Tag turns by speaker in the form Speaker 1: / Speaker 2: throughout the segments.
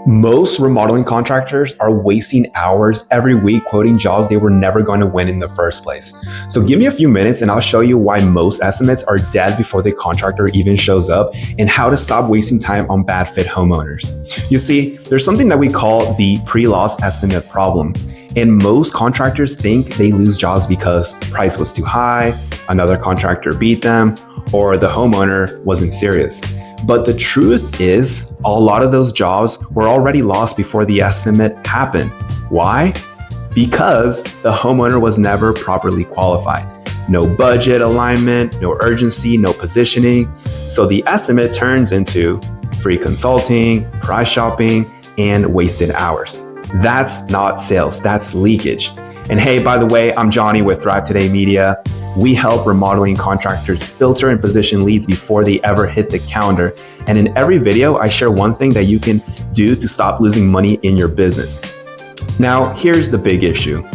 Speaker 1: Most remodeling contractors are wasting hours every week quoting jobs they were never going to win in the first place. So give me a few minutes and I'll show you why most estimates are dead before the contractor even shows up and how to stop wasting time on bad fit homeowners. You see, there's something that we call the pre-loss estimate problem. And most contractors think they lose jobs because price was too high, another contractor beat them, or the homeowner wasn't serious. But the truth is, a lot of those jobs were already lost before the estimate happened. Why? Because the homeowner was never properly qualified. No budget alignment, no urgency, no positioning. So the estimate turns into free consulting, price shopping, and wasted hours. That's not sales, that's leakage. And hey, by the way, I'm Johnny with Thrive Today Media. We help remodeling contractors filter and position leads before they ever hit the calendar. And in every video, I share one thing that you can do to stop losing money in your business. Now, here's the big issue.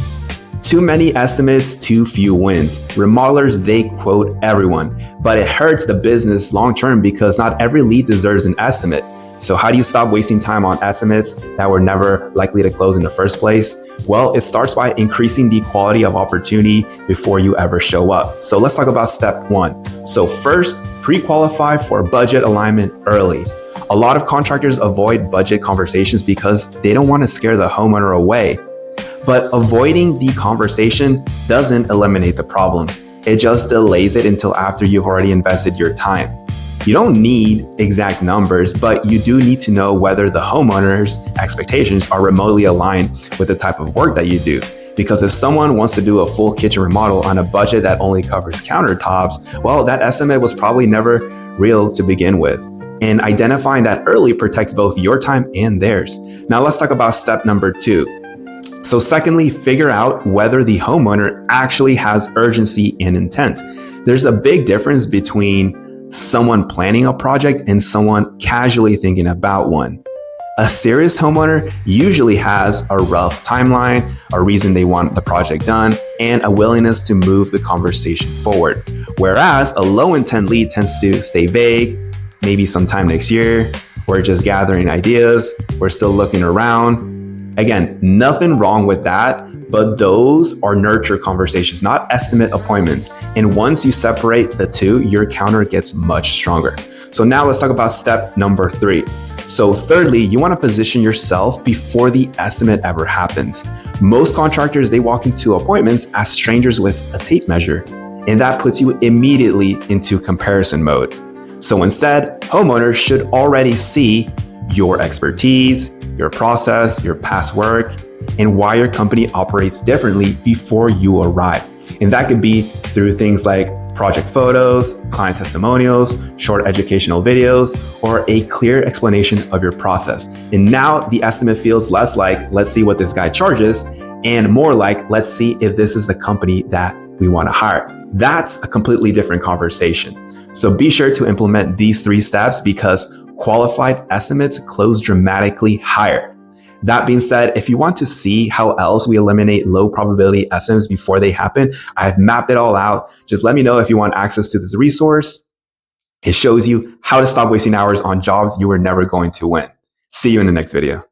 Speaker 1: Too many estimates, too few wins. Remodelers, they quote everyone, but it hurts the business long-term because not every lead deserves an estimate. So how do you stop wasting time on estimates that were never likely to close in the first place? Well, it starts by increasing the quality of opportunity before you ever show up. So let's talk about step one. So first, pre-qualify for budget alignment early. A lot of contractors avoid budget conversations because they don't want to scare the homeowner away. But avoiding the conversation doesn't eliminate the problem. It just delays it until after you've already invested your time. You don't need exact numbers, but you do need to know whether the homeowner's expectations are remotely aligned with the type of work that you do. Because if someone wants to do a full kitchen remodel on a budget that only covers countertops, well, that estimate was probably never real to begin with. And identifying that early protects both your time and theirs. Now let's talk about step number 2. So secondly, figure out whether the homeowner actually has urgency and intent. There's a big difference between someone planning a project and someone casually thinking about one. A serious homeowner usually has a rough timeline, a reason they want the project done, and a willingness to move the conversation forward. Whereas a low intent lead tends to stay vague, maybe sometime next year, we're just gathering ideas, we're still looking around. Again, nothing wrong with that, but those are nurture conversations, not estimate appointments. And once you separate the two, your counter gets much stronger. So now let's talk about step number 3. So thirdly, you want to position yourself before the estimate ever happens. Most contractors, they walk into appointments as strangers with a tape measure, and that puts you immediately into comparison mode. So instead, homeowners should already see your expertise, your process, your past work, and why your company operates differently before you arrive. And that could be through things like project photos, client testimonials, short educational videos, or a clear explanation of your process. And now the estimate feels less like, let's see what this guy charges, and more like, let's see if this is the company that we want to hire. That's a completely different conversation. So be sure to implement these 3 steps because qualified estimates close dramatically higher. That being said, if you want to see how else we eliminate low probability estimates before they happen, I've mapped it all out. Just let me know if you want access to this resource. It shows you how to stop wasting hours on jobs you were never going to win. See you in the next video.